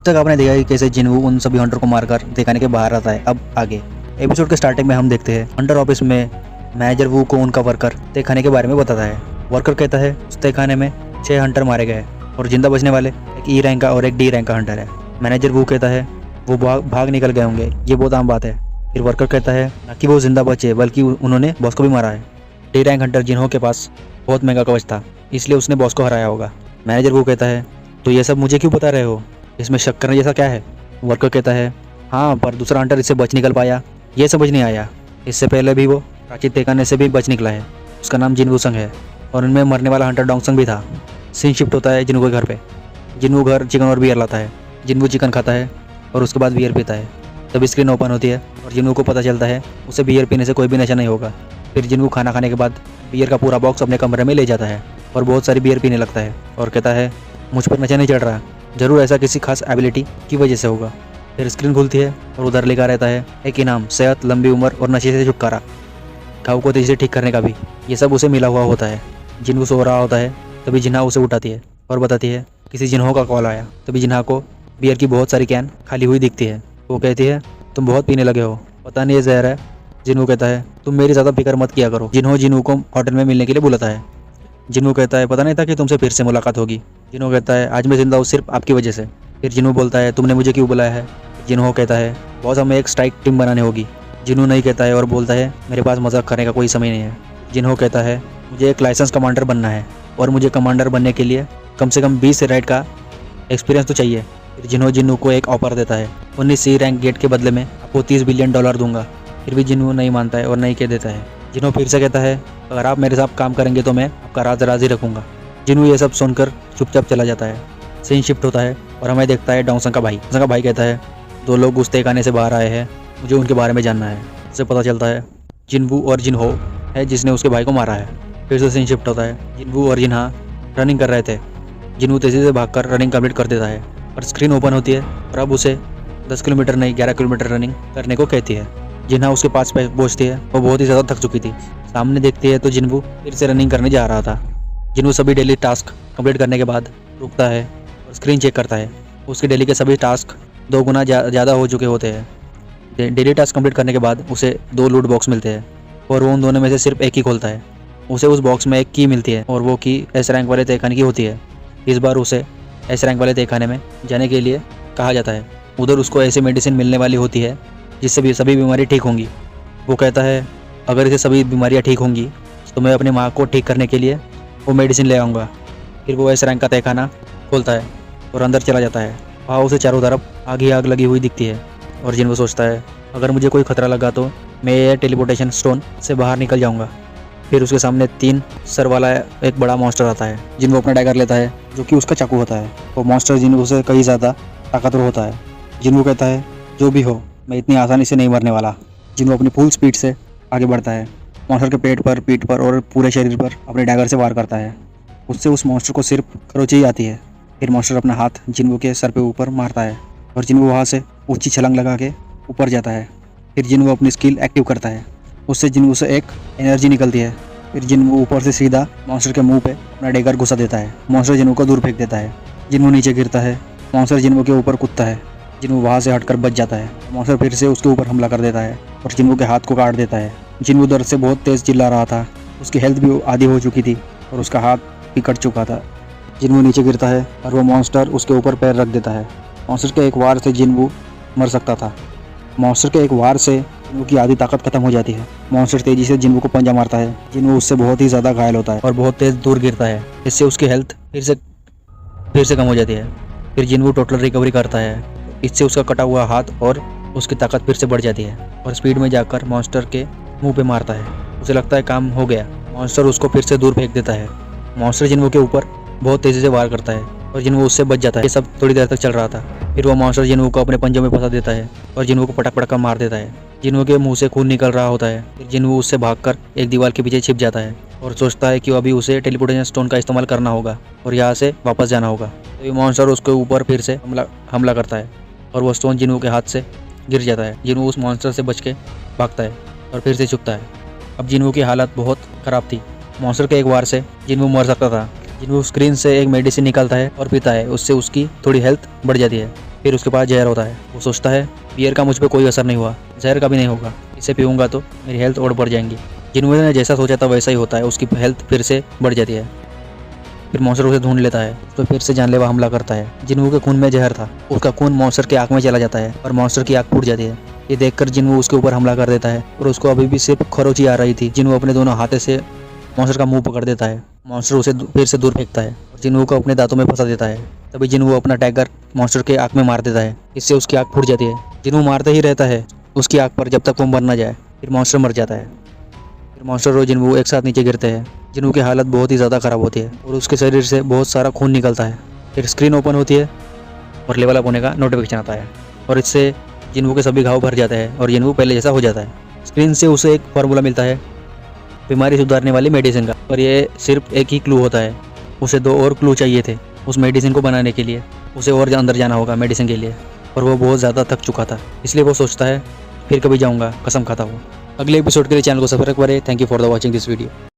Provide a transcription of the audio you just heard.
तक आपने देखा कि कैसे जिनवू उन सभी हंटर को मारकर दिखाने के बाहर आता है। अब आगे एपिसोड के स्टार्टिंग में हम देखते हैं हंटर ऑफिस में मैनेजर वू को उनका वर्कर तहखाने के बारे में बताता है। वर्कर कहता है उस तहखाने में 6 हंटर मारे गए और जिंदा बचने वाले एक ई रैंक का और एक डी रैंक का हंटर है। मैनेजर वू कहता है वो भाग निकल गए होंगे, ये बहुत आम बात है। फिर वर्कर कहता है न कि वो जिंदा बचे बल्कि उन्होंने बॉस को भी मारा है। डी रैंक हंटर जिन्हों के पास बहुत महंगा कवच था इसलिए उसने बॉस को हराया होगा। मैनेजर वू कहता है तो ये सब मुझे क्यों बता रहे हो, इसमें शक करने जैसा क्या है। वर्कर कहता है हाँ, पर दूसरा हंटर इससे बच निकल पाया, ये समझ नहीं आया। इससे पहले भी वो प्राचीन तहखाने से भी बच निकला है, उसका नाम जिनवू संग है और उनमें मरने वाला हंटर डोंगसंग भी था। सीन शिफ्ट होता है जिनवू के घर पे। जिनवू घर चिकन और बियर लाता है। जिनवू चिकन खाता है और उसके बाद बियर पीता है। तब स्क्रीन ओपन होती है और जिनवू को पता चलता है उसे बियर पीने से कोई भी नशा नहीं होगा। फिर जिनवू खाना खाने के बाद बियर का पूरा बॉक्स अपने कमरे में ले जाता है और बहुत सारी बियर पीने लगता है और कहता है मुझ पर नशा नहीं चढ़ रहा, जरूर ऐसा किसी खास एबिलिटी की वजह से होगा। फिर स्क्रीन खुलती है और उधर लिखा रहता है एक इनाम, सेहत, लंबी उम्र और नशे से छुटकारा, घाव को तेजी से ठीक करने का भी। ये सब उसे मिला हुआ होता है। जिन्हों सो रहा होता है तभी जिन्हा उसे उठाती है और बताती है किसी जिन्हों का कॉल आया। तभी जिन्हा को बियर की बहुत सारी कैन खाली हुई दिखती है। वो कहती है तुम बहुत पीने लगे हो, पता नहीं ये जहर है। जिन्हों कहता है तुम मेरी ज़्यादा फिक्र मत किया करो। जिन्हों को होटल में मिलने के लिए बुलाता है। जिन्हों कहता है पता नहीं था कि तुमसे फिर से मुलाकात होगी। जिन्हों कहता है आज मैं जिंदा हूँ सिर्फ आपकी वजह से। फिर जिन्हों बोलता है तुमने मुझे क्यों बुलाया है। जिन्हों कहता है बॉस हमें एक स्ट्राइक टीम बनानी होगी। जिन्हों नहीं कहता है और बोलता है मेरे पास मजाक करने का कोई समय नहीं है। जिन्हों कहता है मुझे एक लाइसेंस कमांडर बनना है और मुझे कमांडर बनने के लिए कम से कम 20 राइड का एक्सपीरियंस तो चाहिए। फिर जिन्हों को एक ऑफर देता है 19 सी रैंक गेट के बदले में आपको $30 बिलियन दूंगा। फिर भी जिन्हों नहीं मानता है और नहीं कह देता है। जिन्हों फिर से कहता है अगर आप मेरे साथ काम करेंगे तो मैं आपका राज राजी रखूंगा। जिन्हों ये सब सुनकर चुपचाप चला जाता है। सीन शिफ्ट होता है और हमें देखता है डोंगसंग का भाई। डोंगसंग का भाई कहता है 2 लोग उस तहखाने से बाहर आए हैं, मुझे उनके बारे में जानना है। उससे पता चलता है जिनवू और जिन्हो है जिसने उसके भाई को मारा है। फिर से सीन शिफ्ट होता है। जिनवू और जिन्हा रनिंग कर रहे थे। जिन्वू तेजी से भागकर रनिंग कंप्लीट कर देता है और स्क्रीन ओपन होती है और अब उसे 10 किलोमीटर नहीं 11 किलोमीटर रनिंग करने को कहती है। जिन्हा उसके पास पहुंचती है, वो बहुत ही ज़्यादा थक चुकी थी। सामने देखती है तो जिनवू फिर से रनिंग करने जा रहा था। जिन्हों सभी डेली टास्क कंप्लीट करने के बाद रुकता है और स्क्रीन चेक करता है। उसके डेली के सभी टास्क 2 गुना ज़्यादा हो चुके होते हैं। डेली टास्क कंप्लीट करने के बाद उसे 2 लूट बॉक्स मिलते हैं और वो उन दोनों में से सिर्फ एक ही खोलता है। उसे उस बॉक्स में एक की मिलती है और वो की एस रैंक वाले तहखाने की होती है। इस बार उसे एस रैंक वाले तहखाने में जाने के लिए कहा जाता है। उधर उसको ऐसी मेडिसिन मिलने वाली होती है जिससे भी सभी बीमारी ठीक होंगी। वो कहता है अगर इसे सभी बीमारियाँ ठीक होंगी तो मैं अपनी माँ को ठीक करने के लिए वो मेडिसिन ले आऊँगा। फिर वो एस रैंक का तहखाना खोलता है और अंदर चला जाता है। वहाँ उसे चारों तरफ आग ही आग लगी हुई दिखती है और जिन्हों सोचता है अगर मुझे कोई खतरा लगा तो मैं ये टेलीपोर्टेशन स्टोन से बाहर निकल जाऊँगा। फिर उसके सामने 3 सर वाला एक बड़ा मॉन्स्टर आता है। जिन्हों अपना डैगर लेता है जो कि उसका चाकू होता है। वो मॉन्स्टर जिन्हों से कहीं ज़्यादा ताकतवर होता है। जिन्हों कहता है जो भी हो मैं इतनी आसानी से नहीं मरने वाला। जिन्हों अपनी फुल स्पीड से आगे बढ़ता है। मॉन्स्टर के पेट पर, पीठ पर और पूरे शरीर पर अपने डैगर से वार करता है। उससे उस मॉन्स्टर को सिर्फ खरोंच ही आती है। फिर मॉन्स्टर अपना हाथ जिन्वू के सर पे ऊपर मारता है और जिन्वू वहाँ से ऊंची छलांग लगा के ऊपर जाता है। फिर जिन्वू अपनी स्किल एक्टिव करता है। उससे जिन्वू से एक एनर्जी निकलती है। फिर जिन्वू ऊपर से सीधा मॉन्स्टर के मुंह पे अपना डैगर घुसा देता है। मॉन्स्टर जिन्वू को दूर फेंक देता है। जिन्वू नीचे गिरता है। मॉन्स्टर जिन्वू के ऊपर कूदता है। जिन्वू वहाँ से हटकर बच जाता है। मॉन्स्टर फिर से उसके ऊपर हमला कर देता है और जिन्वू के हाथ को काट देता है। जिन्वू दर्द से बहुत तेज़ चिल्ला रहा था। उसकी हेल्थ भी आधी हो चुकी थी और उसका हाथ भी कट चुका था। जिन्वू नीचे गिरता है और वो मॉन्स्टर उसके ऊपर पैर रख देता है। मॉन्स्टर के एक वार से जिन्वू मर सकता था। मॉन्स्टर के एक वार से जिन्वू की आधी ताकत खत्म हो जाती है। मॉन्स्टर तेजी से जिन्वू को पंजा मारता है। जिन्वू उससे बहुत ही ज़्यादा घायल होता है और बहुत तेज़ दूर गिरता है। इससे उसकी हेल्थ फिर से कम हो जाती है। फिर जिन्वू टोटल रिकवरी करता है। इससे उसका कटा हुआ हाथ और उसकी ताकत फिर से बढ़ जाती है और स्पीड में जाकर मॉन्स्टर के मुंह पे मारता है। उसे लगता है काम हो गया। मॉन्स्टर उसको फिर से दूर फेंक देता है। मॉन्स्टर जिन्वू के ऊपर बहुत तेज़ी से वार करता है और जिन्वू उससे बच जाता है। ये सब थोड़ी देर तक चल रहा था। फिर वो मॉन्स्टर जिन्वू को अपने पंजों में फंसा देता है और जिन्वू को पटक कर मार देता है। जिन्वू के मुंह से खून निकल रहा होता है। फिर जिन्वू उससे भागकर एक दीवार के पीछे छिप जाता है और सोचता है कि अभी उसे टेलीपोर्टेशन स्टोन का इस्तेमाल करना होगा और यहाँ से वापस जाना होगा। तो ये मॉन्स्टर उसके ऊपर फिर से हमला करता है और वो स्टोन जिन्वू के हाथ से गिर जाता है। जिन्वू उस मॉन्स्टर से बच के भागता है और फिर से छुपता है। अब जिन्वू की हालत बहुत ख़राब थी। मॉन्स्टर के एक वार से जिन्वू मर सकता था। जिन्वू स्क्रीन से एक मेडिसिन निकालता है और पीता है। उससे उसकी थोड़ी हेल्थ बढ़ जाती है। फिर उसके पास जहर होता है। वो सोचता है बियर का मुझ पर कोई असर नहीं हुआ, जहर का भी नहीं होगा, इसे पीऊँगा तो मेरी हेल्थ और बढ़ जाएंगी। जिनवू ने जैसा सोचा था वैसा ही होता है, उसकी हेल्थ फिर से बढ़ जाती है। फिर मॉन्स्टर उसे ढूंढ लेता है, उस पर फिर से जानलेवा हमला करता है। जिनवू के खून में जहर था, उसका खून मॉन्स्टर के आँख में चला जाता है और मॉन्स्टर की आँख फूट जाती है। ये देखकर जिनवू उसके ऊपर हमला कर देता है और उसको अभी भी सिर्फ खरोंच आ रही थी। जिनवू अपने दोनों हाथों से मॉन्स्टर का मुंह पकड़ देता है। मॉन्स्टर उसे फिर से दूर फेंकता है और जिनवू को अपने दांतों में फंसा देता है। तभी जिनवू अपना टैगर मॉन्स्टर के आँख में मार देता है, इससे उसकी आँख फूट जाती है। जिनवू मारते ही रहता है उसकी आँख पर जब तक वो मर ना जाए। फिर मॉन्स्टर मर जाता है। फिर मॉन्स्टर और जिनवू एक साथ नीचे गिरते हैं। जिनवू की हालत बहुत ही ज़्यादा ख़राब होती है और उसके शरीर से बहुत सारा खून निकलता है। फिर स्क्रीन ओपन होती है और लेवल अप होने का नोटिफिकेशन आता है और इससे जिनवू के सभी घाव भर जाते हैं और जिनवू पहले जैसा हो जाता है। स्क्रीन से उसे एक फार्मूला मिलता है बीमारी सुधारने वाली मेडिसिन का, और ये सिर्फ एक ही क्लू होता है। उसे 2 और क्लू चाहिए थे उस मेडिसिन को बनाने के लिए। उसे और अंदर जाना होगा मेडिसिन के लिए, और वो बहुत ज़्यादा थक चुका था, इसलिए वो सोचता है फिर कभी जाऊँगा, कसम खाता हूँ। अगले एपिसोड के लिए चैनल को सब्सक्राइब करें। Thank you for the watching this video.